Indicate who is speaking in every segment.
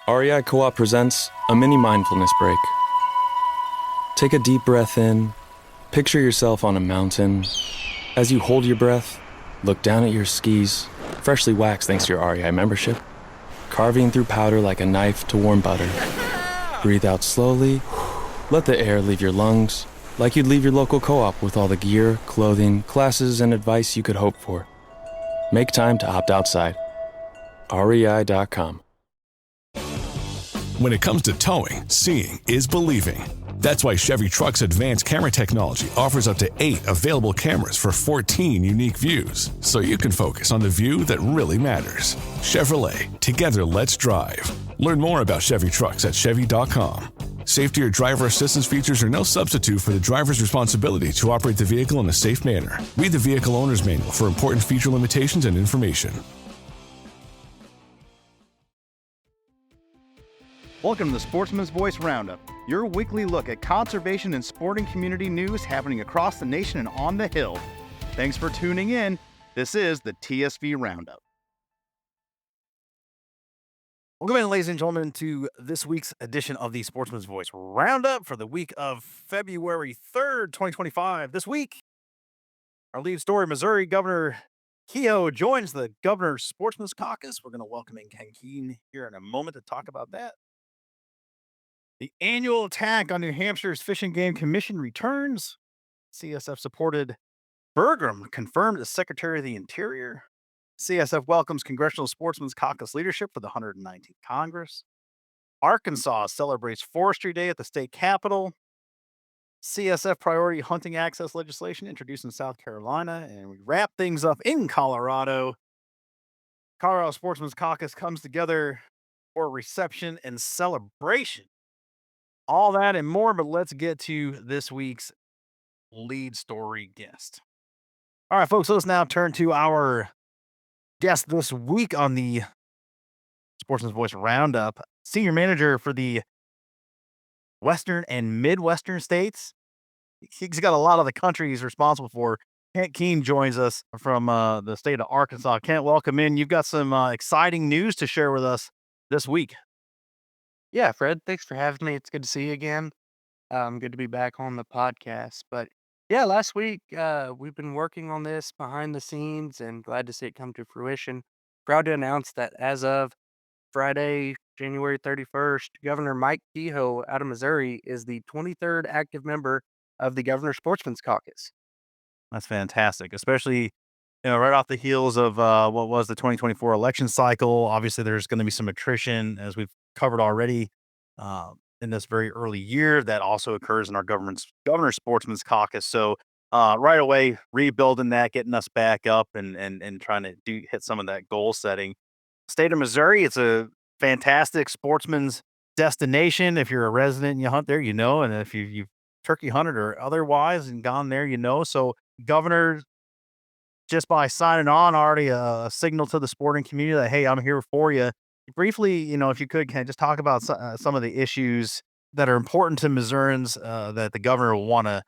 Speaker 1: REI Co-op presents a mini mindfulness break. Take a deep breath in, picture yourself on a mountain. As you hold your breath, look down at your skis, freshly waxed thanks to your REI membership, carving through powder like a knife to warm butter. Breathe out slowly, let the air leave your lungs, like you'd leave your local co-op with all the gear, clothing, classes, and advice you could hope for. Make time to opt outside. REI.com.
Speaker 2: When it comes to towing, seeing is believing. That's why Chevy Truck's advanced camera technology offers up to 8 available cameras for 14 unique views, so you can focus on the view that really matters. Chevrolet, together let's drive. Learn more about Chevy Trucks at Chevy.com. Safety or driver assistance features are no substitute for the driver's responsibility to operate the vehicle in a safe manner. Read the vehicle owner's manual for important feature limitations and information.
Speaker 3: Welcome to the Sportsman's Voice Roundup, your weekly look at conservation and sporting community news happening across the nation and on the Hill. Thanks for tuning in. This is the TSV Roundup.
Speaker 4: Welcome in, ladies and gentlemen, to this week's edition of the Sportsman's Voice Roundup for the week of February 3rd, 2025. This week, our lead story, Missouri Governor Kehoe joins the Governor's Sportsman's Caucus. We're going to welcome in Keene here in a moment to talk about that. The annual attack on New Hampshire's Fish and Game Commission returns. CSF supported Burgum confirmed as Secretary of the Interior. CSF welcomes Congressional Sportsmen's Caucus leadership for the 119th Congress. Arkansas celebrates Forestry Day at the state capitol. CSF priority hunting access legislation introduced in South Carolina. And we wrap things up in Colorado. Colorado Sportsmen's Caucus comes together for a reception and celebration. All that and more, but let's get to this week's lead story guest. All right, folks, let's now turn to our guest this week on the Sportsman's Voice Roundup, Senior Manager for the Western and Midwestern states. He's got a lot of the country he's responsible for. Kent Keene joins us from the state of Arkansas. Kent, welcome in. You've got some exciting news to share with us this week.
Speaker 5: Yeah, Fred, thanks for having me. It's good to see you again. Good to be back on the podcast. But yeah, last week we've been working on this behind the scenes and glad to see it come to fruition. Proud to announce that as of Friday, January 31st, Governor Mike Kehoe out of Missouri is the 23rd active member of the Governor's Sportsman's Caucus.
Speaker 3: That's fantastic, especially right off the heels of what was the 2024 election cycle. Obviously, there's going to be some attrition, as we've covered already, in this very early year. That also occurs in our Governor's Sportsman's Caucus. So right away, rebuilding that, getting us back up, and trying to hit some of that goal setting. State of Missouri, it's a fantastic sportsman's destination. If you're a resident and you hunt there, and if you've turkey hunted or otherwise and gone there, So Governor, just by signing on, already a signal to the sporting community that, hey, I'm here for you. Briefly, if you could, kind of just talk about some of the issues that are important to Missourians that the governor will want to,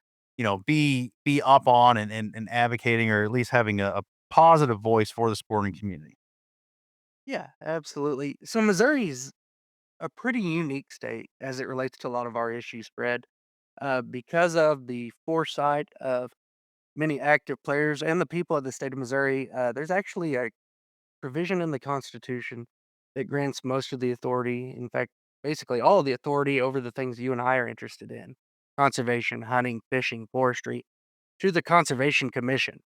Speaker 3: be up on and advocating, or at least having a positive voice for the sporting community.
Speaker 5: Yeah, absolutely. So Missouri's a pretty unique state as it relates to a lot of our issues, Fred, because of the foresight of many active players and the people of the state of Missouri. There's actually a provision in the Constitution that grants most of the authority, in fact, basically all of the authority over the things you and I are interested in: conservation, hunting, fishing, forestry, to the Conservation Commission,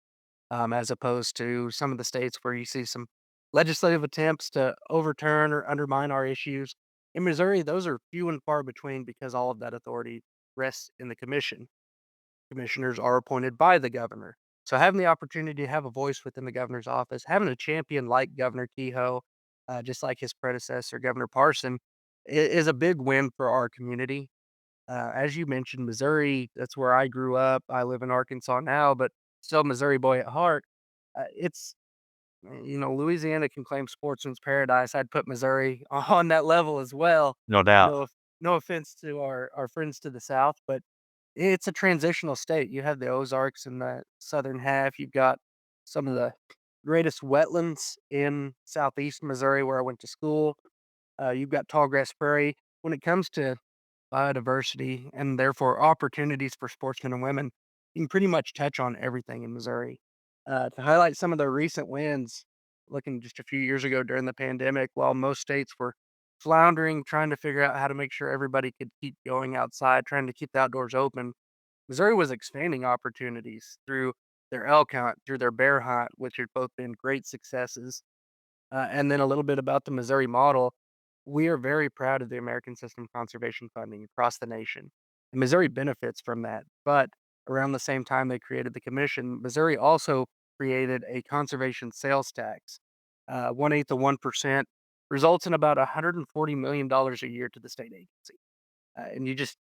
Speaker 5: as opposed to some of the states where you see some legislative attempts to overturn or undermine our issues. In Missouri, those are few and far between because all of that authority rests in the commission. Commissioners are appointed by the governor. So having the opportunity to have a voice within the governor's office, having a champion like Governor Kehoe, just like his predecessor, Governor Parson, is a big win for our community. As you mentioned, Missouri, that's where I grew up. I live in Arkansas now, but still a Missouri boy at heart. It's Louisiana can claim sportsman's paradise. I'd put Missouri on that level as well.
Speaker 3: No doubt.
Speaker 5: No offense to our friends to the south, but it's a transitional state. You have the Ozarks in the southern half. You've got some of the greatest wetlands in southeast Missouri, where I went to school. You've got tallgrass prairie. When it comes to biodiversity and therefore opportunities for sportsmen and women, you can pretty much touch on everything in Missouri. To highlight some of the recent wins, looking just a few years ago during the pandemic, while most states were floundering, trying to figure out how to make sure everybody could keep going outside, trying to keep the outdoors open, Missouri was expanding opportunities through their elk hunt, through their bear hunt, which have both been great successes. And then a little bit about the Missouri model. We are very proud of the American System of Conservation funding across the nation. And Missouri benefits from that. But around the same time they created the commission, Missouri also created a conservation sales tax. 1/8 of 1% results in about $140 million a year to the state agency. And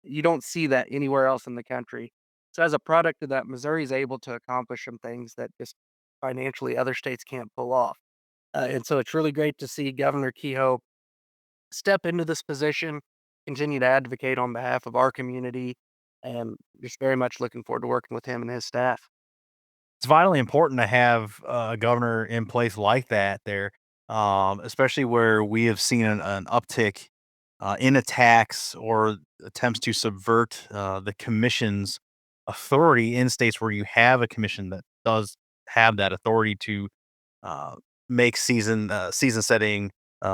Speaker 5: you don't see that anywhere else in the country. So as a product of that, Missouri is able to accomplish some things that just financially other states can't pull off. And so it's really great to see Governor Kehoe step into this position, continue to advocate on behalf of our community, and just very much looking forward to working with him and his staff.
Speaker 3: It's vitally important to have a governor in place like that there, especially where we have seen an uptick in attacks or attempts to subvert the commission's authority in states where you have a commission that does have that authority to uh, make season setting,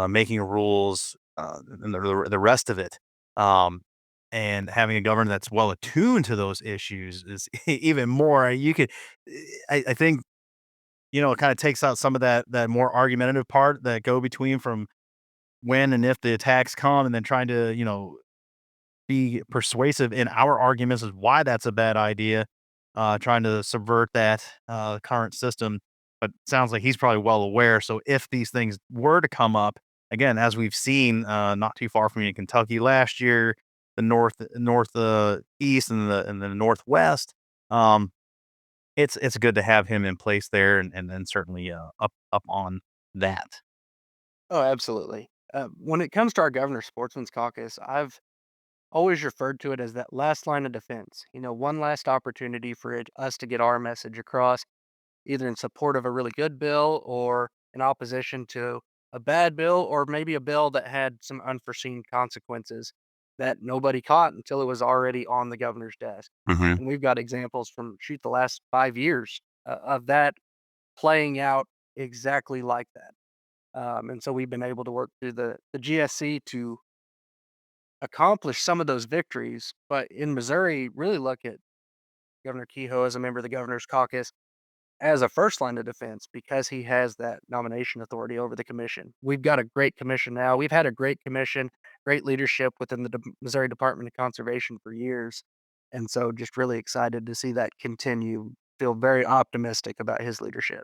Speaker 3: making rules, and the rest of it. Um, and having a governor that's well attuned to those issues is even more. You could, I think, it kind of takes out some of that more argumentative part that go between from when and if the attacks come, and then trying to be persuasive in our arguments is why that's a bad idea, trying to subvert that, current system, but sounds like he's probably well aware, so if these things were to come up, again, as we've seen, not too far from me in Kentucky last year, the east and the Northwest, um, it's good to have him in place there and then certainly, up on that.
Speaker 5: Oh, absolutely. When it comes to our governor's sportsman's caucus, I've always referred to it as that last line of defense. One last opportunity for us to get our message across, either in support of a really good bill or in opposition to a bad bill, or maybe a bill that had some unforeseen consequences that nobody caught until it was already on the governor's desk.
Speaker 3: Mhm.
Speaker 5: And we've got examples from shoot the last 5 years of that playing out exactly like that. And so we've been able to work through the GSC to accomplish some of those victories. But in Missouri, really look at Governor Kehoe as a member of the governor's caucus as a first line of defense because he has that nomination authority over the commission. We've got a great commission now. We've had a great commission, great leadership within the Missouri Department of Conservation for years. And so just really excited to see that continue. Feel very optimistic about his leadership.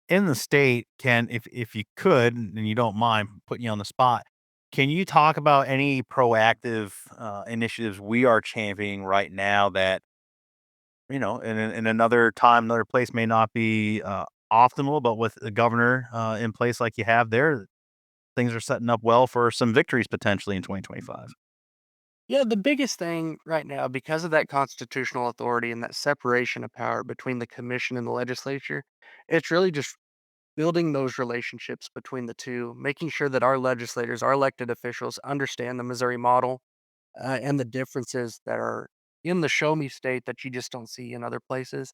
Speaker 3: In the state, if you could, and you don't mind putting you on the spot, can you talk about any proactive, initiatives we are championing right now that, in another time, another place may not be, optimal, but with the governor, in place like you have there, things are setting up well for some victories potentially in 2025.
Speaker 5: Yeah, the biggest thing right now, because of that constitutional authority and that separation of power between the commission and the legislature, it's really just building those relationships between the two, making sure that our legislators, our elected officials understand the Missouri model and the differences that are in the show me state that you just don't see in other places.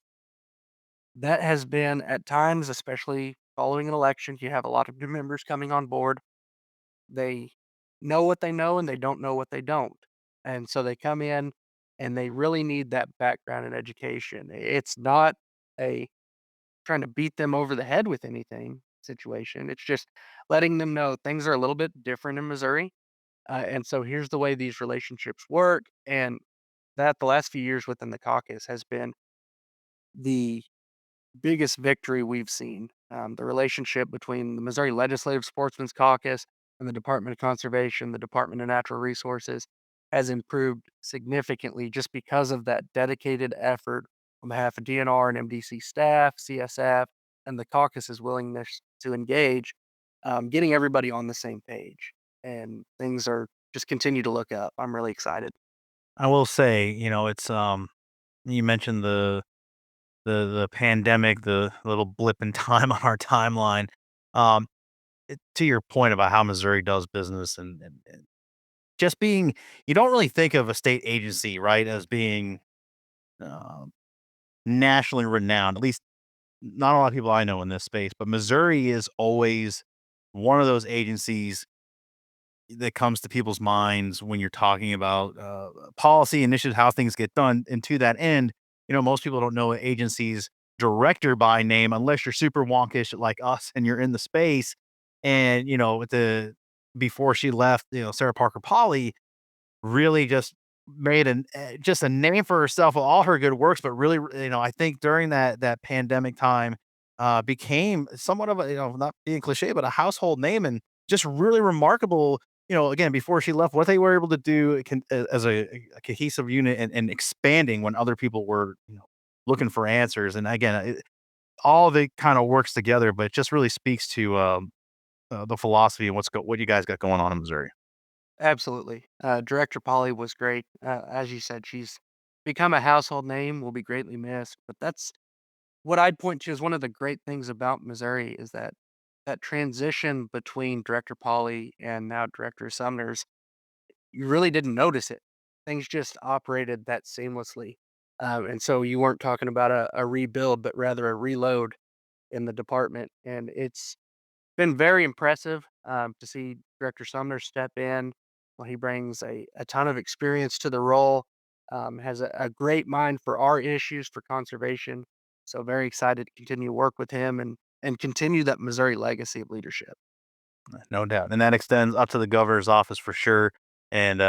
Speaker 5: That has been at times, especially following an election, you have a lot of new members coming on board. They know what they know and they don't know what they don't. And so they come in and they really need that background in education. It's not a trying to beat them over the head with anything situation. It's just letting them know things are a little bit different in Missouri. And so here's the way these relationships work. And that the last few years within the caucus has been the biggest victory we've seen. The relationship between the Missouri Legislative Sportsman's Caucus and the Department of Conservation, the Department of Natural Resources, has improved significantly just because of that dedicated effort on behalf of DNR and MDC staff, CSF, and the caucus's willingness to engage, getting everybody on the same page. And things are just continue to look up. I'm really excited.
Speaker 3: I will say, it's, you mentioned the pandemic, the little blip in time on our timeline. Um, to your point about how Missouri does business and just being, you don't really think of a state agency, right, as being um, nationally renowned. At least not a lot of people I know in this space, but Missouri is always one of those agencies that comes to people's minds when you're talking about policy initiatives, how things get done. And to that end, most people don't know an agency's director by name unless you're super wonkish like us and you're in the space. And with the before she left, Sarah Parker Polly really just made just a name for herself with all her good works, but really, I think during that pandemic time, became somewhat of a, not being cliche, but a household name and just really remarkable. Again, before she left, what they were able to do as a cohesive unit and expanding when other people were, looking for answers. And again, all of it kind of works together, but it just really speaks to the philosophy and what you guys got going on in Missouri.
Speaker 5: Absolutely. Director Polly was great. As you said, she's become a household name, will be greatly missed. But that's what I'd point to as one of the great things about Missouri is that transition between Director Polly and now Director Sumner's, you really didn't notice it. Things just operated that seamlessly. And so you weren't talking about a rebuild, but rather a reload in the department. And it's been very impressive to see Director Sumner step in. Well, he brings a ton of experience to the role, has a great mind for our issues for conservation. So very excited to continue to work with him and continue that Missouri legacy of leadership.
Speaker 3: No doubt, and that extends up to the governor's office for sure. And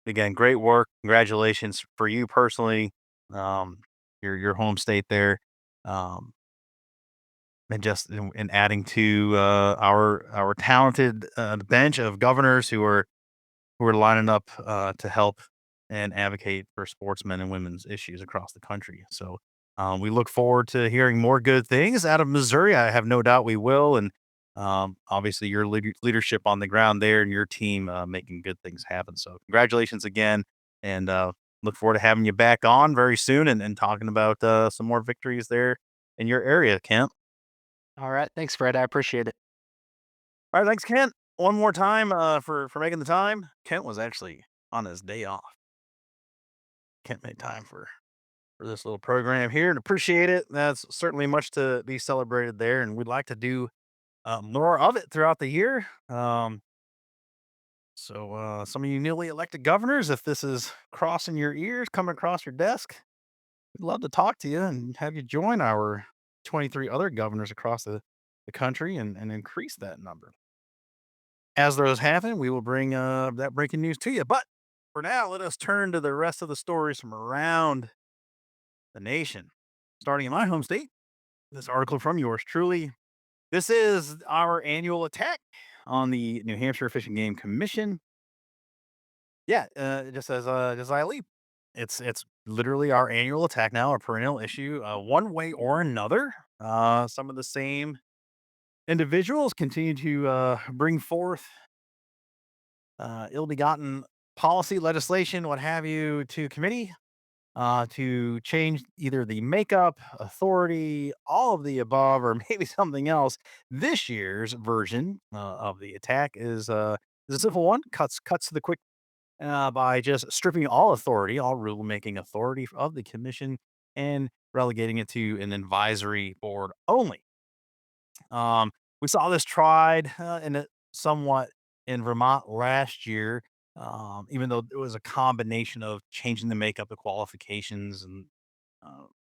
Speaker 3: again, great work. Congratulations for you personally, um, your home state there, um, and just in adding to our talented bench of governors who are lining up to help and advocate for sportsmen and women's issues across the country. So we look forward to hearing more good things out of Missouri. I have no doubt we will. And obviously, your leadership on the ground there and your team making good things happen. So congratulations again. And look forward to having you back on very soon and talking about some more victories there in your area, Kent.
Speaker 5: All right. Thanks, Fred. I appreciate it.
Speaker 3: All right, thanks, Kent. One more time for making the time. Kent was actually on his day off. Kent made time for this little program here and appreciate it. That's certainly much to be celebrated there, and we'd like to do more of it throughout the year. So some of you newly elected governors, if this is crossing your ears, coming across your desk, we'd love to talk to you and have you join our 23 other governors across the country and increase that number. As those happen, we will bring that breaking news to you. But for now, let us turn to the rest of the stories from around the nation. Starting in my home state, this article from yours truly. This is our annual attack on the New Hampshire Fish and Game Commission. Yeah, just as I leap, it's literally our annual attack now, a perennial issue, one way or another. Some of the same individuals continue to bring forth ill-begotten policy, legislation, what have you, to committee to change either the makeup, authority, all of the above, or maybe something else. This year's version of the attack is a simple one. Cuts to the quick by just stripping all authority, all rulemaking authority of the commission, and relegating it to an advisory board only. We saw this tried in a somewhat in Vermont last year, even though it was a combination of changing the makeup of qualifications and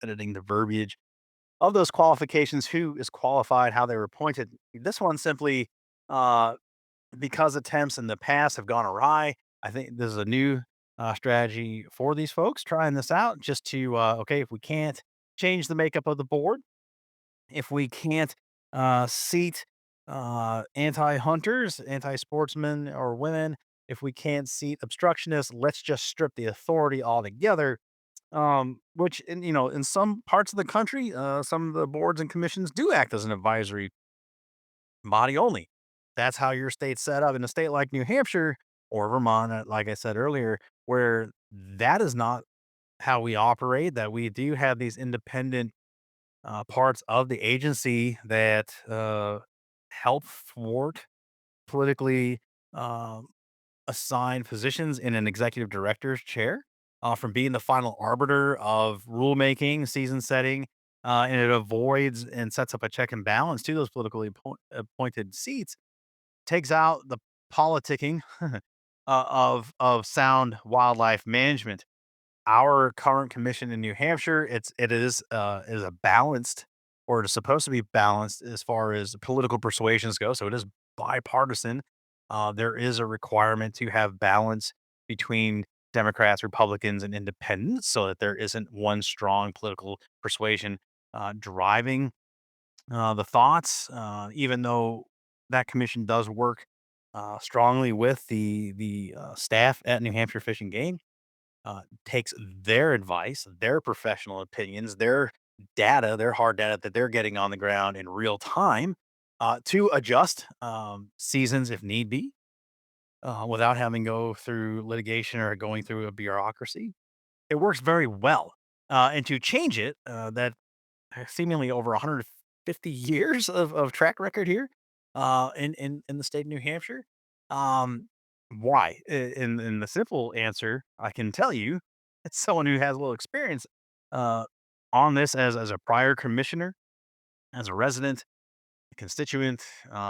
Speaker 3: editing the verbiage of those qualifications, who is qualified, how they were appointed. This one simply, uh, because attempts in the past have gone awry, I think this is a new strategy for these folks trying this out just to, okay, if we can't change the makeup of the board, if we can't seat anti-hunters, anti-sportsmen or women, if we can't seat obstructionists, let's just strip the authority altogether. Which in some parts of the country, some of the boards and commissions do act as an advisory body only. That's how your state's set up. In a state like New Hampshire or Vermont, like I said earlier, where that is not how we operate, that we do have these independent parts of the agency that help thwart
Speaker 4: politically um, assigned positions in an executive director's chair from being the final arbiter of rulemaking, season setting, and it avoids and sets up a check and balance to those politically appointed seats, takes out the politicking of sound wildlife management. Our current commission in New Hampshire, it is a balanced, or it is supposed to be balanced as far as political persuasions go. So it is bipartisan. There is a requirement to have balance between Democrats, Republicans, and independents, so that there isn't one strong political persuasion driving the thoughts. Even though that commission does work strongly with the staff at New Hampshire Fish and Game, takes their advice, their professional opinions, their data, their hard data that they're getting on the ground in real time to adjust seasons if need be, without having to go through litigation or going through a bureaucracy. It works very well. And to change it, that seemingly over 150 years of track record here in the state of New Hampshire. Um, why? In the simple answer, I can tell you, it's someone who has a little experience uh, on this as a prior commissioner, as a resident, a constituent,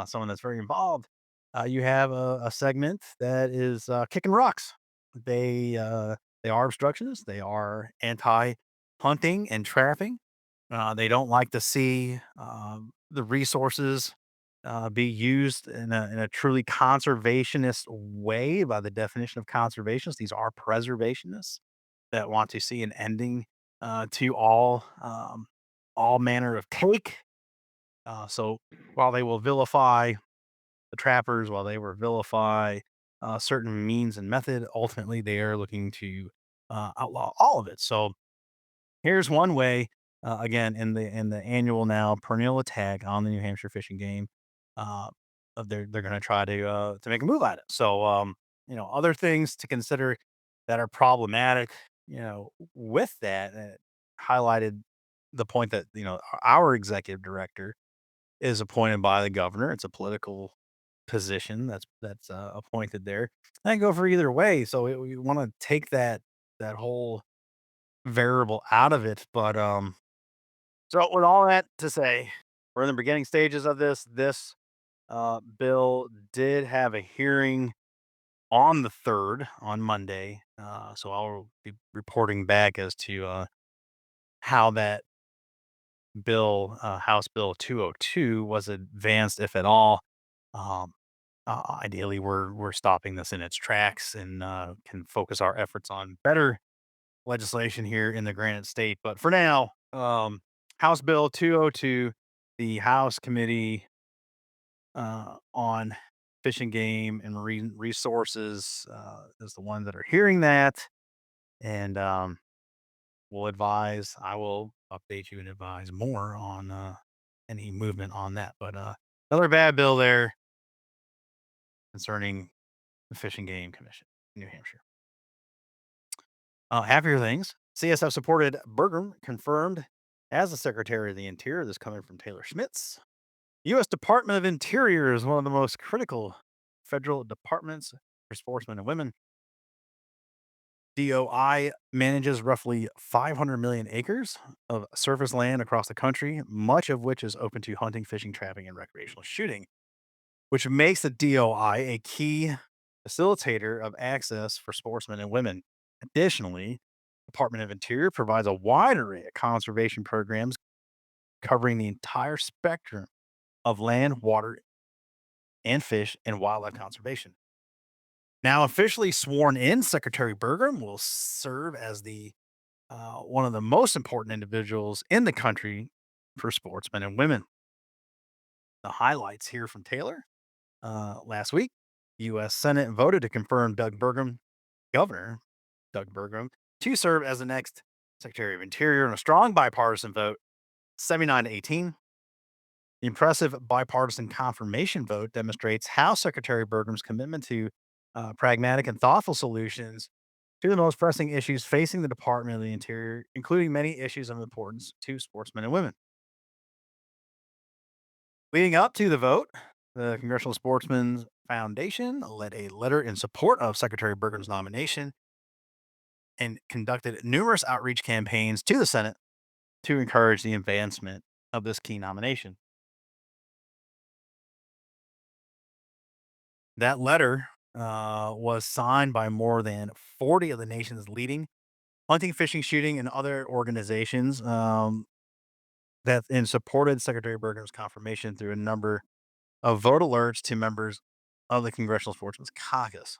Speaker 4: someone that's very involved. You have a segment that is kicking rocks. They are obstructionists. They are anti hunting and trapping. They don't like to see the resources be used in a truly conservationist way. By the definition of conservationists, these are preservationists that want to see an ending to all manner of take. So while they will vilify the trappers, while they will vilify certain means and method, ultimately they are looking to outlaw all of it. So here's one way, again, in the annual now perennial attack on the New Hampshire Fish and Game, uh, of they're gonna try to make a move at it. So, other things to consider that are problematic, with that, highlighted the point that, our executive director is appointed by the governor. It's a political position that's appointed there. I can go for either way. So we wanna take that whole variable out of it. But so with all that to say, we're in the beginning stages of this. This bill did have a hearing on the third, on Monday. So I'll be reporting back as to how that bill, House Bill 202, was advanced, if at all. Um, Ideally, we're stopping this in its tracks and can focus our efforts on better legislation here in the Granite State. But for now, House Bill 202, the House Committee on Fish and Game and Marine Resources is the one that are hearing that. And we'll advise, I will update you and advise more on any movement on that. But another bad bill there concerning the Fish and Game Commission in New Hampshire. Happier things. CSF supported Burgum confirmed as the Secretary of the Interior. This coming from Taylor Schmitz. U.S. Department of Interior is one of the most critical federal departments for sportsmen and women. DOI manages roughly 500 million acres of surface land across the country, much of which is open to hunting, fishing, trapping, and recreational shooting, which makes the DOI a key facilitator of access for sportsmen and women. Additionally, Department of Interior provides a wide array of conservation programs covering the entire spectrum of land, water, and fish and wildlife conservation. Now officially sworn in, Secretary Burgum will serve as the one of the most important individuals in the country for sportsmen and women. The highlights here from Taylor. Last week, U.S. Senate voted to confirm Governor Doug Burgum, to serve as the next Secretary of Interior in a strong bipartisan vote, 79-18. The impressive bipartisan confirmation vote demonstrates how Secretary Burgum's commitment to pragmatic and thoughtful solutions to the most pressing issues facing the Department of the Interior, including many issues of importance to sportsmen and women. Leading up to the vote, the Congressional Sportsmen's Foundation led a letter in support of Secretary Burgum's nomination and conducted numerous outreach campaigns to the Senate to encourage the advancement of this key nomination. That letter was signed by more than 40 of the nation's leading hunting, fishing, shooting, and other organizations that and supported Secretary Burgum's confirmation through a number of vote alerts to members of the Congressional Sportsmen's Caucus.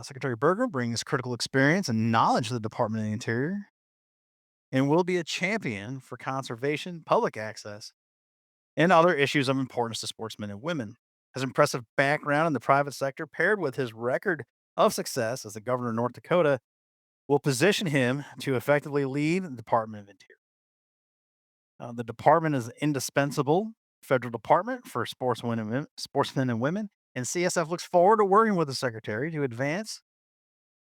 Speaker 4: Secretary Burgum brings critical experience and knowledge to the Department of the Interior and will be a champion for conservation, public access, and other issues of importance to sportsmen and women. His impressive background in the private sector, paired with his record of success as the governor of North Dakota, will position him to effectively lead the Department of Interior. The department is an indispensable federal department for sportsmen and women, and CSF looks forward to working with the secretary to advance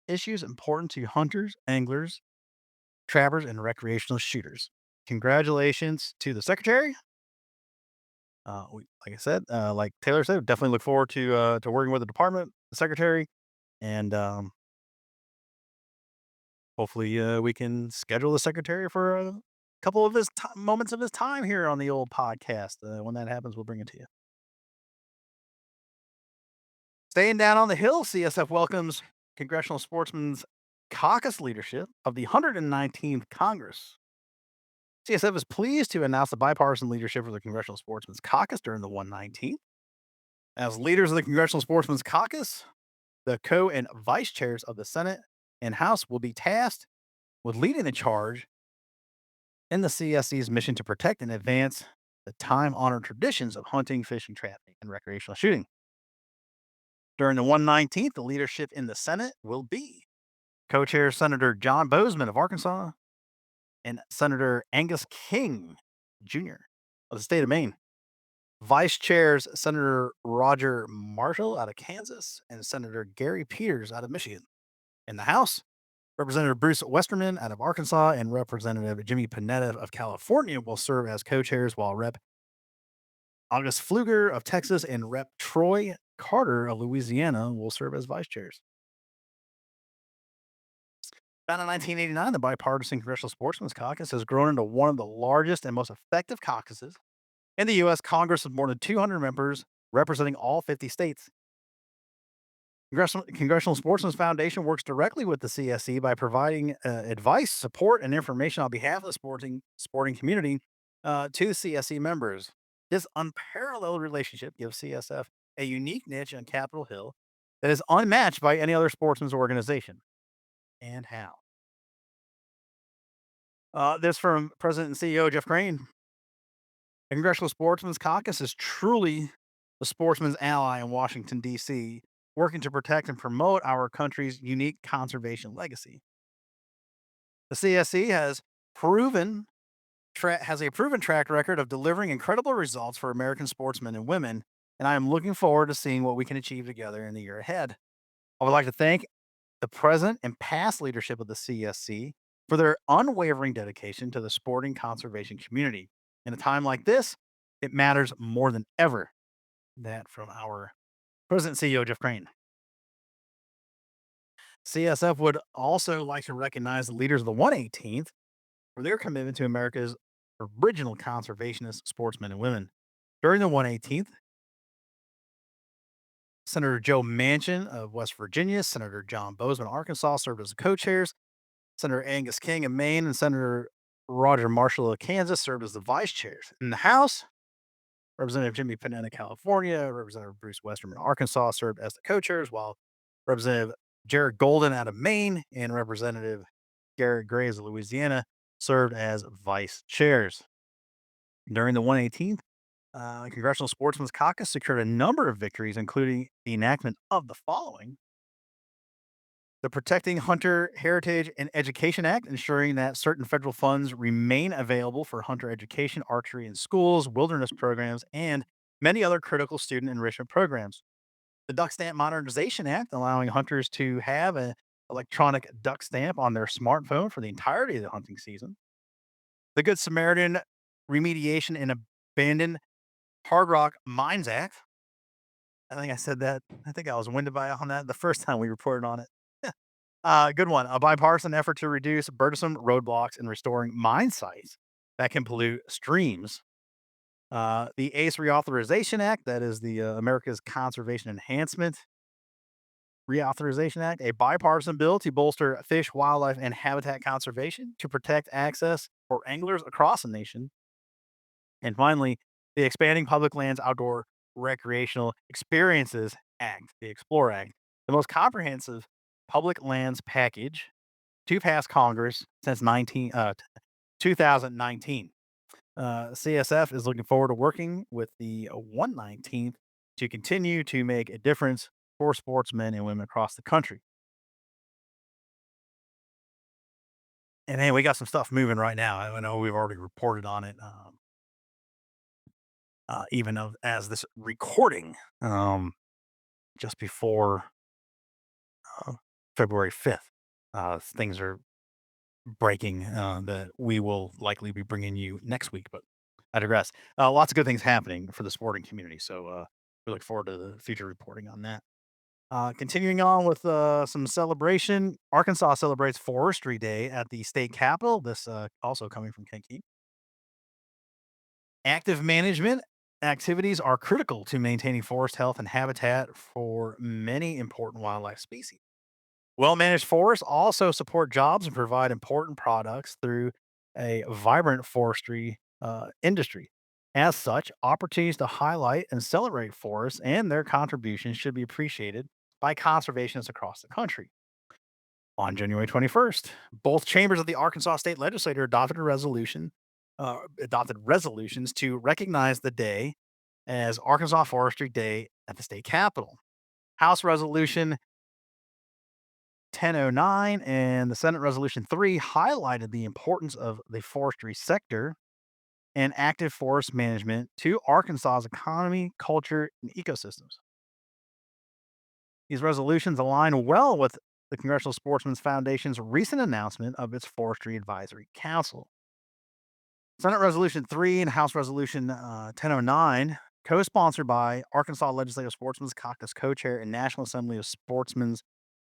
Speaker 4: issues important to hunters, anglers, trappers, and recreational shooters. Congratulations to the secretary. Like I said, like Taylor said, definitely look forward to working with the department, the secretary, and hopefully we can schedule the secretary for a couple of his moments of his time here on the old podcast. When that happens, we'll bring it to you. Staying down on the Hill, CSF welcomes Congressional Sportsmen's Caucus leadership of the 119th Congress. CSF is pleased to announce the bipartisan leadership of the Congressional Sportsmen's Caucus during the 119th. As leaders of the Congressional Sportsmen's Caucus, the co and vice chairs of the Senate and House will be tasked with leading the charge in the CSC's mission to protect and advance the time honored traditions of hunting, fishing, trapping, and recreational shooting. During the 119th, the leadership in the Senate will be co chair Senator John Bozeman of Arkansas and Senator Angus King Jr. of the state of Maine. Vice chairs Senator Roger Marshall out of Kansas and Senator Gary Peters out of Michigan. In the House, Representative Bruce Westerman out of Arkansas and Representative Jimmy Panetta of California will serve as co-chairs, while Rep. August Pfluger of Texas and Rep. Troy Carter of Louisiana will serve as vice chairs. Founded in 1989, the bipartisan Congressional Sportsmen's Caucus has grown into one of the largest and most effective caucuses in the U.S. Congress with more than 200 members representing all 50 states. Congressional Sportsmen's Foundation works directly with the CSC by providing advice, support, and information on behalf of the sporting community to CSC members. This unparalleled relationship gives CSF a unique niche on Capitol Hill that is unmatched by any other sportsman's organization. And how? This from President and CEO Jeff Crane. The Congressional Sportsmen's Caucus is truly the sportsman's ally in Washington, D.C., working to protect and promote our country's unique conservation legacy. The CSC has a proven track record of delivering incredible results for American sportsmen and women, and I am looking forward to seeing what we can achieve together in the year ahead. I would like to thank the present and past leadership of the CSC for their unwavering dedication to the sporting conservation community. In a time like this, it matters more than ever. That from our President and CEO, Jeff Crane. CSF would also like to recognize the leaders of the 118th for their commitment to America's original conservationist sportsmen and women. During the 118th, Senator Joe Manchin of West Virginia, Senator John Bozeman of Arkansas served as the co-chairs. Senator Angus King of Maine and Senator Roger Marshall of Kansas served as the vice chairs. In the House, Representative Jimmy Panetta of California, Representative Bruce Westerman of Arkansas served as the co-chairs, while Representative Jared Golden out of Maine and Representative Garrett Graves of Louisiana served as vice chairs. During the 118th, Congressional Sportsmen's Caucus secured a number of victories, including the enactment of the following: the Protecting Hunter Heritage and Education Act, ensuring that certain federal funds remain available for hunter education, archery in schools, wilderness programs, and many other critical student enrichment programs. The Duck Stamp Modernization Act, allowing hunters to have an electronic duck stamp on their smartphone for the entirety of the hunting season. The Good Samaritan Remediation and Abandoned Hard Rock Mines Act,
Speaker 3: I think I said that. I think I was winded on that the first time we reported on it. Good one. A bipartisan effort to reduce burdensome roadblocks and restoring mine sites that can pollute streams. The ACE Reauthorization Act, that is the America's Conservation Enhancement Reauthorization Act, a bipartisan bill to bolster fish, wildlife, and habitat conservation to protect access for anglers across the nation. And finally, the Expanding Public Lands Outdoor Recreational Experiences Act, the Explore Act, the most comprehensive public lands package to pass Congress since 2019. CSF is looking forward to working with the 119th to continue to make a difference for sportsmen and women across the country. And hey, we got some stuff moving right now. I know we've already reported on it, even as this recording, just before uh, February 5th. Things are breaking that we will likely be bringing you next week, but I digress. Lots of good things happening for the sporting community. So we look forward to the future reporting on that. Continuing on with some celebration, Arkansas celebrates Forestry Day at the state capitol. This also coming from Keene. Active management activities are critical to maintaining forest health and habitat for many important wildlife species. Well managed forests also support jobs and provide important products through a vibrant forestry industry. As such, opportunities to highlight and celebrate forests and their contributions should be appreciated by conservationists across the country. On January 21st, both chambers of the Arkansas State Legislature adopted resolutions to recognize the day as Arkansas Forestry Day at the state capitol. House Resolution 1009 and the Senate Resolution 3 highlighted the importance of the forestry sector and active forest management to Arkansas's economy, culture, and ecosystems. These resolutions align well with the Congressional Sportsmen's Foundation's recent announcement of its Forestry Advisory Council. Senate Resolution 3 and House Resolution 1009, co sponsored by Arkansas Legislative Sportsmen's Caucus co chair and National Assembly of Sportsmen's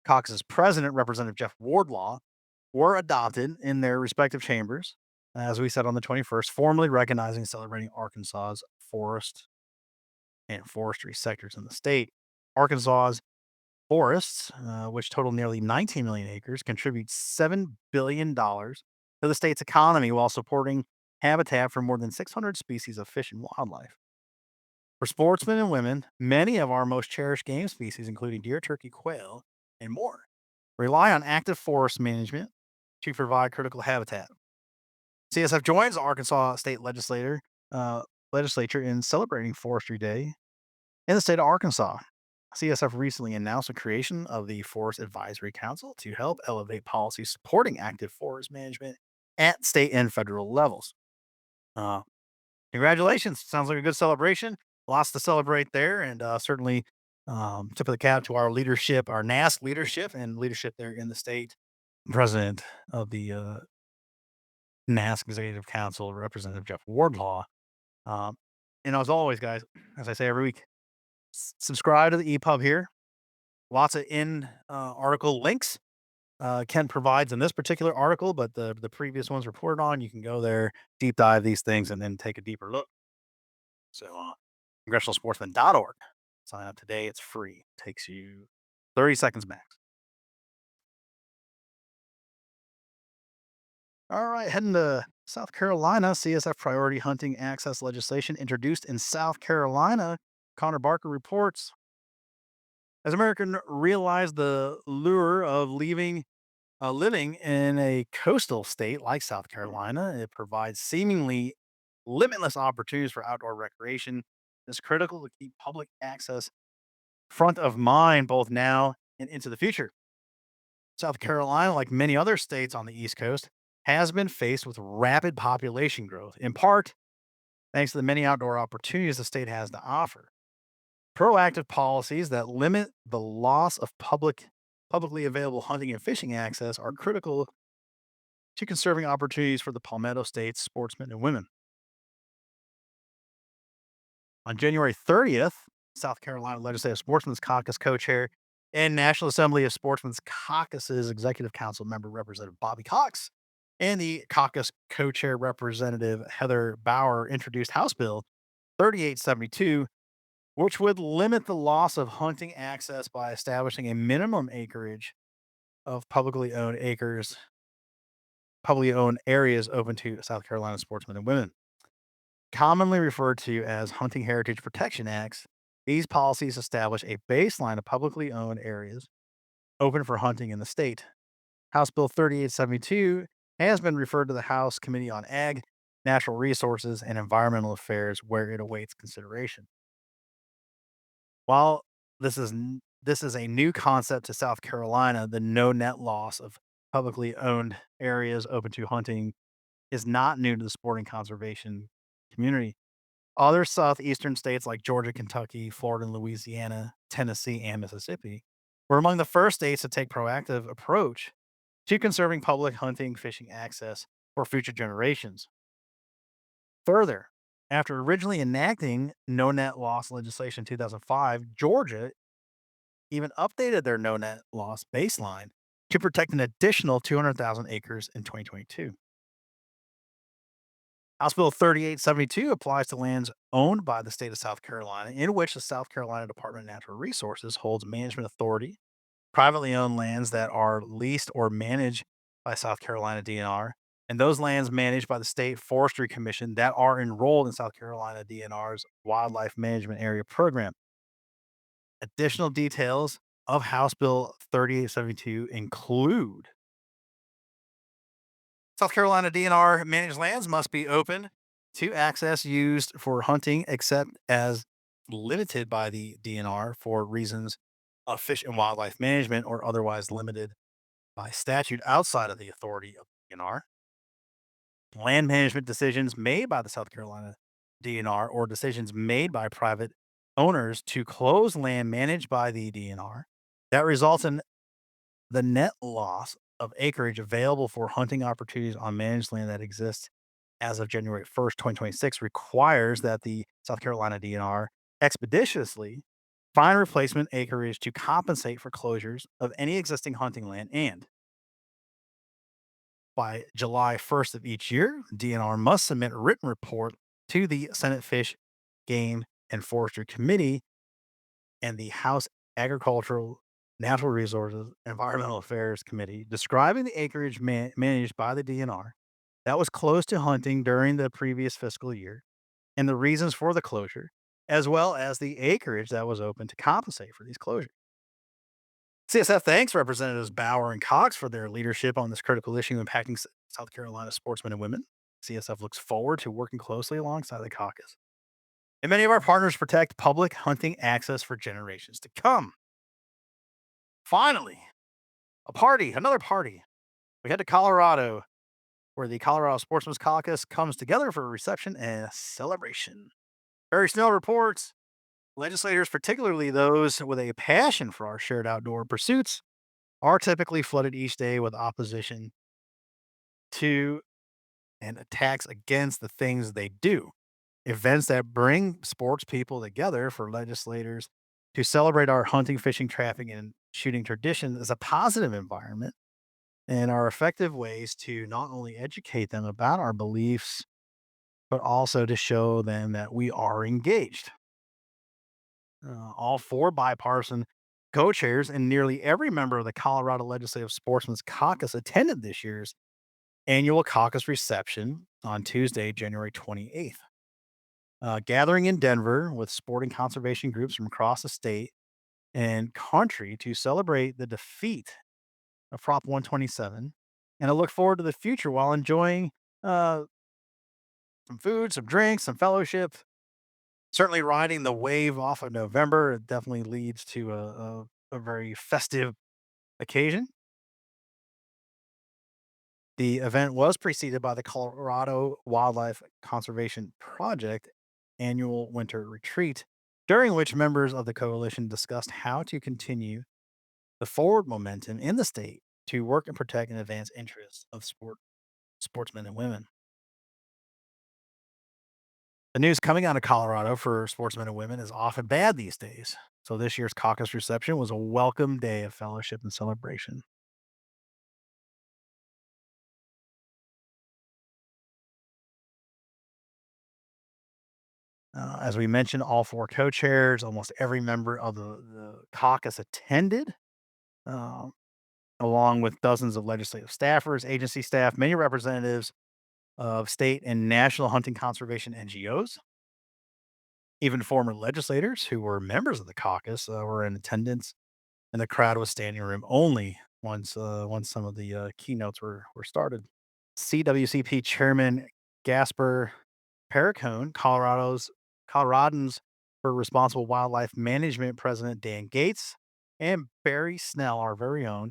Speaker 3: Caucus's president, Representative Jeff Wardlaw, were adopted in their respective chambers, as we said on the 21st, formally recognizing and celebrating Arkansas's forest and forestry sectors in the state. Arkansas's forests, which total nearly 19 million acres, contribute $7 billion to the state's economy while supporting habitat for more than 600 species of fish and wildlife. For sportsmen and women, many of our most cherished game species, including deer, turkey, quail, and more, rely on active forest management to provide critical habitat. CSF joins the Arkansas State Legislature in celebrating Forestry Day in the state of Arkansas. CSF recently announced the creation of the Forest Advisory Council to help elevate policy supporting active forest management at state and federal levels. Congratulations. Sounds like a good celebration. Lots to celebrate there. And certainly tip of the cap to our leadership, our NASC leadership and leadership there in the state. President of the NASC Executive Council, Representative Jeff Wardlaw. And as always, guys, as I say every week, subscribe to the EPUB here. Lots of article links. Ken provides in this particular article, but the previous ones reported on, you can go there, deep dive these things, and then take a deeper look. So, congressionalsportsman.org. Sign up today. It's free. Takes you 30 seconds max. All right, heading to South Carolina. CSF priority hunting access legislation introduced in South Carolina. Connor Barker reports. As Americans realize the lure of living in a coastal state like South Carolina, it provides seemingly limitless opportunities for outdoor recreation. It's critical to keep public access front of mind both now and into the future. South Carolina, like many other states on the East Coast, has been faced with rapid population growth, in part thanks to the many outdoor opportunities the state has to offer. Proactive policies that limit the loss of publicly available hunting and fishing access are critical to conserving opportunities for the Palmetto State's sportsmen and women. On January 30th,
Speaker 4: South Carolina Legislative Sportsmen's Caucus co-chair and National Assembly of Sportsmen's Caucus's Executive Council member, Representative Bobby Cox, and the caucus co-chair, Representative Heather Bauer, introduced House Bill 3872, which would limit the loss of hunting access by establishing a minimum acreage of publicly owned areas open to South Carolina sportsmen and women. Commonly referred to as Hunting Heritage Protection Acts, these policies establish a baseline of publicly owned areas open for hunting in the state. House Bill 3872 has been referred to the House Committee on Ag, Natural Resources, and Environmental Affairs, where it awaits consideration. While this is a new concept to South Carolina, the no net loss of publicly owned areas open to hunting is not new to the sporting conservation community. Other southeastern states like Georgia, Kentucky, Florida, and Louisiana, Tennessee, and Mississippi were among the first states to take proactive approach to conserving public hunting, fishing access for future generations. Further, after originally enacting no net loss legislation in 2005, Georgia even updated their no net loss baseline to protect an additional 200,000 acres in 2022. House Bill 3872 applies to lands owned by the state of South Carolina, in which the South Carolina Department of Natural Resources holds management authority. Privately owned lands that are leased or managed by South Carolina DNR, and those lands managed by the State Forestry Commission that are enrolled in South Carolina DNR's Wildlife Management Area Program. Additional details of House Bill 3872 include South Carolina DNR managed lands must be open to access used for hunting, except as limited by the DNR for reasons of fish and wildlife management or otherwise limited by statute outside of the authority of DNR. Land management decisions made by the South Carolina DNR or decisions made by private owners to close land managed by the DNR that results in the net loss of acreage available for hunting opportunities on managed land that exists as of January 1st, 2026 requires that the South Carolina DNR expeditiously find replacement acreage to compensate for closures of any existing hunting land, and by July 1st of each year, DNR must submit a written report to the Senate Fish, Game, and Forestry Committee and the House Agricultural, Natural Resources, and Environmental Affairs Committee describing the acreage managed by the DNR that was closed to hunting during the previous fiscal year and the reasons for the closure, as well as the acreage that was open to compensate for these closures. CSF thanks Representatives Bauer and Cox for their leadership on this critical issue impacting South Carolina sportsmen and women. CSF looks forward to working closely alongside the caucus and many of our partners protect public hunting access for generations to come. Finally, another party. We head to Colorado, where the Colorado Sportsmen's Caucus comes together for a reception and celebration. Barry Snell reports legislators, particularly those with a passion for our shared outdoor pursuits, are typically flooded each day with opposition to and attacks against the things they do. Events that bring sports people together for legislators to celebrate our hunting, fishing, trapping, and shooting tradition is a positive environment and are effective ways to not only educate them about our beliefs, but also to show them that we are engaged. All four bipartisan co-chairs and nearly every member of the Colorado Legislative Sportsmen's Caucus attended this year's annual caucus reception on Tuesday, January 28th. Gathering in Denver with sporting conservation groups from across the state and country to celebrate the defeat of Prop 127 and to look forward to the future while enjoying some food, some drinks, some fellowship. Certainly riding the wave off of November, it definitely leads to a very festive occasion. The event was preceded by the Colorado Wildlife Conservation Project annual winter retreat, during which members of the coalition discussed how to continue the forward momentum in the state to work and protect and advance interests of sportsmen and women. The news coming out of Colorado for sportsmen and women is often bad these days. So this year's caucus reception was a welcome day of fellowship and celebration. As we mentioned, all four co-chairs, almost every member of the caucus attended, um, along with dozens of legislative staffers, agency staff, many representatives of state and national hunting conservation NGOs. Even former legislators who were members of the caucus were in attendance, and the crowd was standing room only once some of the keynotes were started. CWCP Chairman Gasper Perricone, Coloradans for Responsible Wildlife Management President Dan Gates, and Barry Snell, our very own,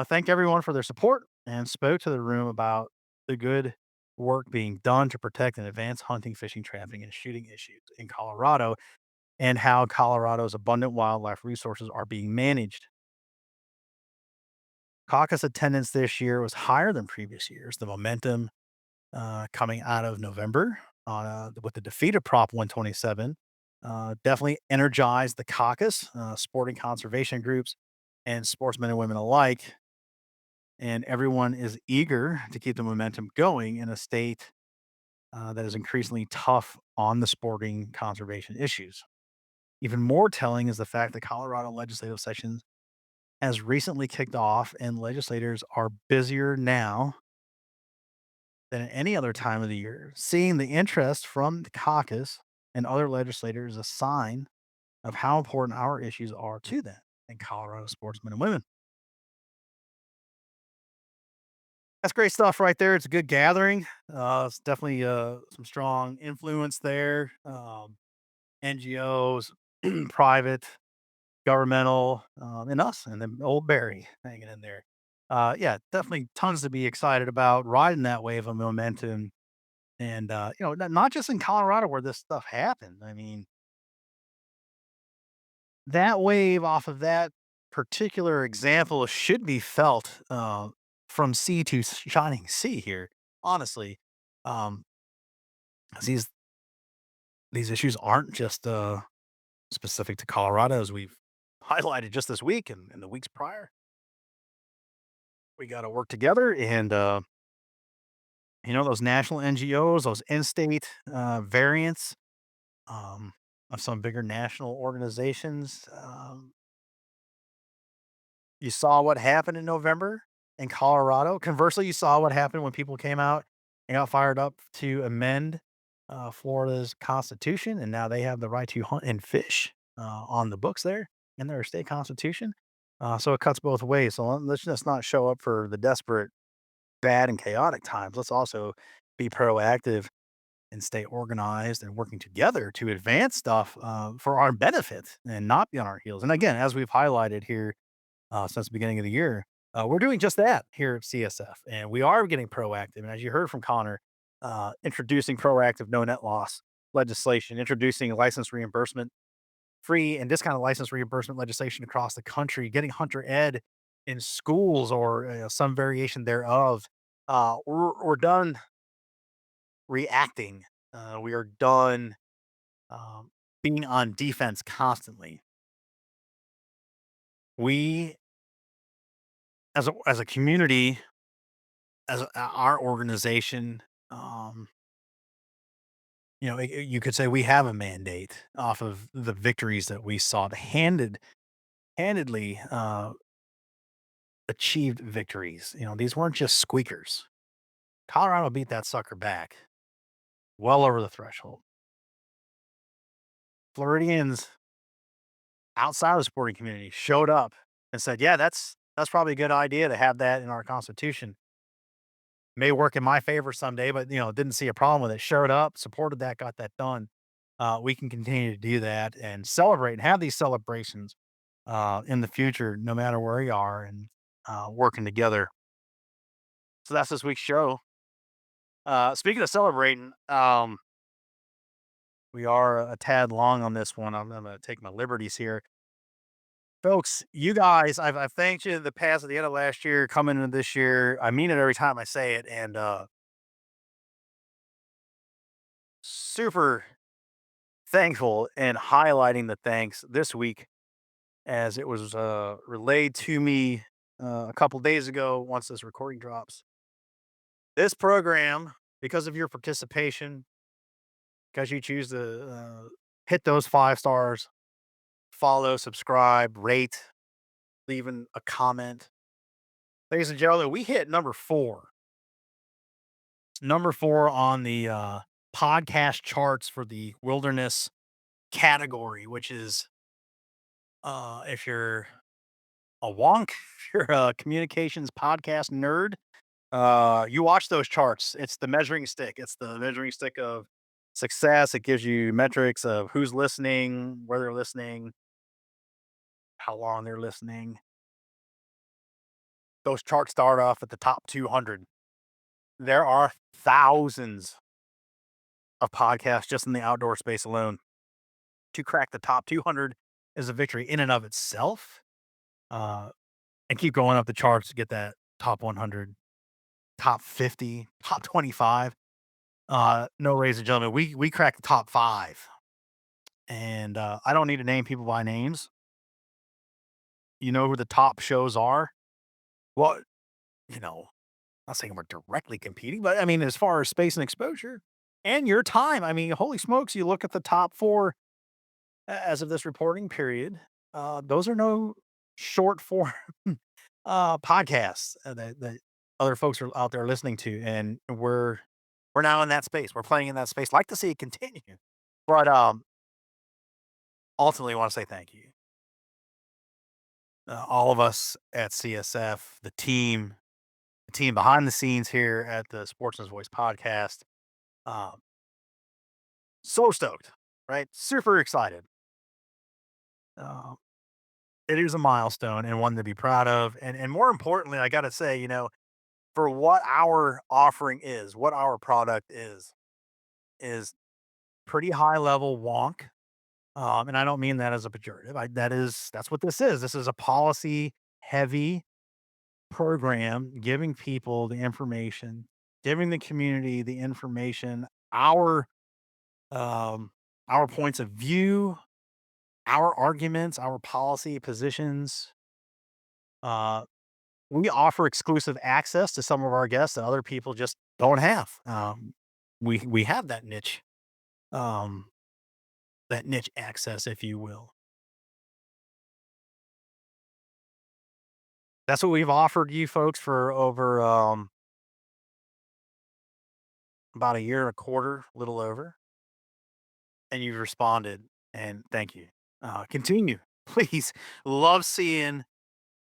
Speaker 4: thanked everyone for their support and spoke to the room about the good work being done to protect and advance hunting, fishing, trapping, and shooting issues in Colorado, and how Colorado's abundant wildlife resources are being managed. Caucus attendance this year was higher than previous years. The momentum coming out of November with the defeat of Prop 127 definitely energized the caucus, sporting conservation groups, and sportsmen and women alike. And everyone is eager to keep the momentum going in a state that is increasingly tough on the sporting conservation issues. Even more telling is the fact that Colorado legislative session has recently kicked off, and legislators are busier now than at any other time of the year. Seeing the interest from the caucus and other legislators is a sign of how important our issues are to them and Colorado sportsmen and women. That's great stuff right there. It's a good gathering. It's definitely some strong influence there. NGOs, private, governmental, and us, and then old Barry hanging in there. Yeah, definitely tons to be excited about riding that wave of momentum. And, not just in Colorado where this stuff happened. I mean, that wave off of that particular example should be felt from sea to shining sea here, honestly. Um, 'Cause these issues aren't just specific to Colorado, as we've highlighted just this week and the weeks prior. We got to work together, and those national NGOs, those in-state variants um, of some bigger national organizations. You saw what happened in November in Colorado. Conversely, you saw what happened when people came out and got fired up to amend Florida's constitution, and now they have the right to hunt and fish on the books there in their state constitution. So it cuts both ways. So let's just not show up for the desperate, bad, and chaotic times. Let's also be proactive and stay organized and working together to advance stuff for our benefit and not be on our heels. And again, as we've highlighted here since the beginning of the year. We're doing just that here at CSF, and we are getting proactive. And as you heard from Connor, introducing proactive no net loss legislation, introducing license reimbursement, free and discounted license reimbursement legislation across the country, getting hunter ed in schools or some variation thereof. We're done reacting. We are done um, being on defense constantly. We, as a community, our organization, um, you could say we have a mandate off of the victories that we saw, the handedly achieved victories. These weren't just squeakers. Colorado beat that sucker back well over the threshold. Floridians outside of the sporting community showed up and said, "Yeah, that's probably a good idea to have that in our constitution. May work in my favor someday," but didn't see a problem with it. Showed up, supported that, got that done. We can continue to do that and celebrate and have these celebrations in the future, no matter where we are, and working together. So that's this week's show. Speaking of celebrating, we are a tad long on this one. I'm going to take my liberties here. Folks, you guys, I've thanked you in the past at the end of last year, coming into this year. I mean it every time I say it. And super thankful and highlighting the thanks this week as it was relayed to me a couple days ago once this recording drops. This program, because of your participation, because you choose to hit those 5 stars, follow, subscribe, rate, leaving a comment. Ladies and gentlemen, we hit number 4. Number 4 on the podcast charts for the wilderness category, which is if you're a wonk, if you're a communications podcast nerd, you watch those charts. It's the measuring stick. It's the measuring stick of success. It gives you metrics of who's listening, where they're listening, how long they're listening. Those charts start off at the top 200. There are thousands of podcasts just in the outdoor space alone. To crack the top 200 is a victory in and of itself. And keep going up the charts to get that top 100, top 50, top 25. No, ladies and gentlemen, we cracked the top 5. And I don't need to name people by names. You know who the top shows are? Well, not saying we're directly competing, but I mean, as far as space and exposure and your time, I mean, holy smokes, you look at the top 4 as of this reporting period. Those are no short form podcasts that other folks are out there listening to, and we're now in that space. We're playing in that space. Like to see it continue, but ultimately, want to say thank you, all of us at CSF, the team behind the scenes here at the Sportsman's Voice podcast. Um, so stoked, right? Super excited. It is a milestone and one to be proud of, and more importantly, I got to say, for what our offering is, what our product is pretty high level wonk. And I don't mean that as a pejorative. That's what this is. This is a policy heavy program giving people the information, giving the community the information, um, our points of view, our arguments, our policy positions. Uh, we offer exclusive access to some of our guests that other people just don't have. We have um, that niche access, if you will. That's what we've offered you folks for over about a year and a quarter, a little over, and you've responded, and thank you. Continue, please. Love seeing.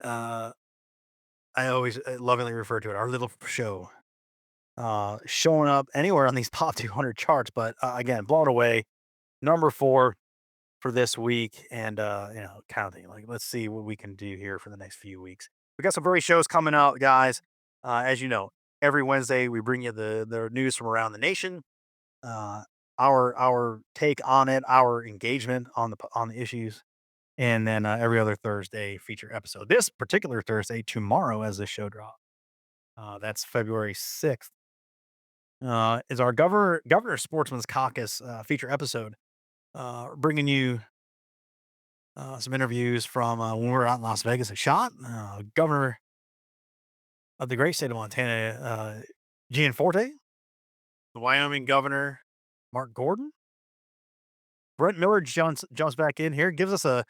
Speaker 4: Uh, I always lovingly refer to it, our little show, showing up anywhere on these top 200 charts. But again, blown away. Number 4 for this week, and kind of thing. Like, let's see what we can do here for the next few weeks. We got some great shows coming out, guys. As you know, every Wednesday we bring you the news from around the nation, uh, our take on it, our engagement on the issues, and then every other Thursday feature episode. This particular Thursday, tomorrow, as this show drops, that's February 6th, is our Governor Sportsman's Caucus feature episode, bringing you some interviews from when we were out in Las Vegas at SHOT. Governor of the great state of Montana, Gianforte, the Wyoming Governor, Mark Gordon. Brent Miller jumps back in here, gives us a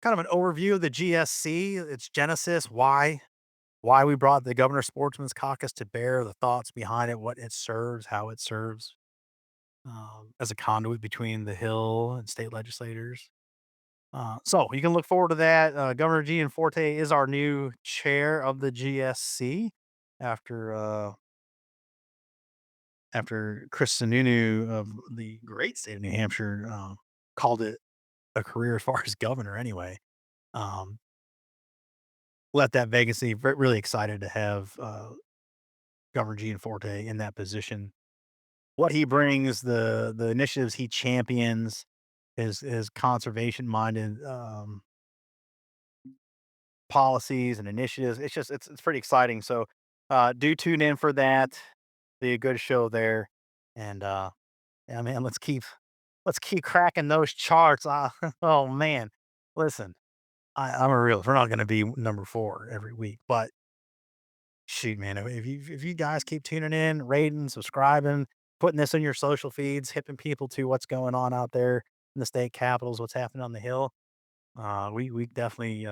Speaker 4: kind of an overview of the GSC, its genesis, why we brought the Governor Sportsman's Caucus to bear, the thoughts behind it, what it serves, how it serves as a conduit between the Hill and state legislators. So you can look forward to that. Governor Gianforte is our new chair of the GSC after Chris Sununu of the great state of New Hampshire called it a career as far as governor anyway. Um, Let that vacancy. Really excited to have Governor Gianforte in that position. What he brings, the initiatives he champions, his conservation minded policies and initiatives. It's pretty exciting. So do tune in for that. Be a good show there. And yeah, man, let's keep Let's keep cracking those charts. Oh man, listen, I'm a realist. We're not going to be number 4 every week, but shoot, man, if you guys keep tuning in, rating, subscribing, putting this in your social feeds, hipping people to what's going on out there in the state capitals, what's happening on the Hill, we definitely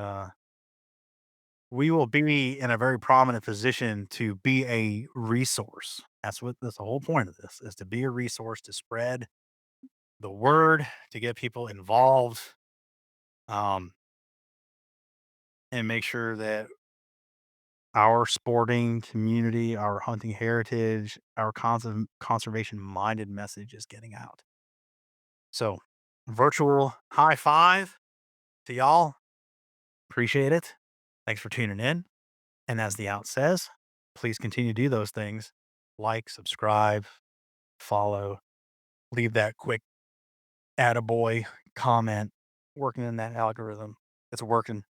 Speaker 4: we will be in a very prominent position to be a resource. That's the whole point of this, is to be a resource to spread the word, to get people involved, um, and make sure that our sporting community, our hunting heritage, our conservation minded message is getting out. So, virtual high five to y'all. Appreciate it. Thanks for tuning in. And as the out says, please continue to do those things. Like, subscribe, follow, leave that quick attaboy comment, working in that algorithm. It's working.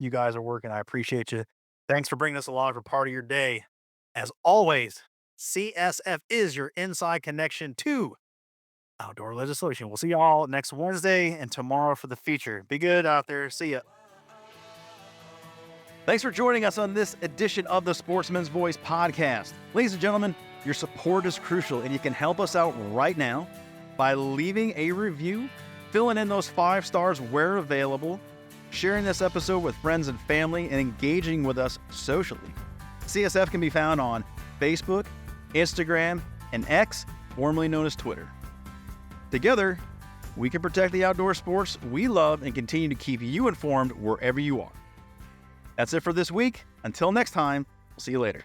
Speaker 4: You guys are working. I appreciate you. Thanks for bringing us along for part of your day. As always, CSF is your inside connection to outdoor legislation. We'll see y'all next Wednesday and tomorrow for the feature. Be good out there. See ya.
Speaker 6: Thanks for joining us on this edition of the Sportsman's Voice podcast. Ladies and gentlemen, your support is crucial, and you can help us out right now by leaving a review, filling in those 5 stars where available, sharing this episode with friends and family, and engaging with us socially. CSF can be found on Facebook, Instagram, and X, formerly known as Twitter. Together, we can protect the outdoor sports we love and continue to keep you informed wherever you are. That's it for this week. Until next time, we'll see you later.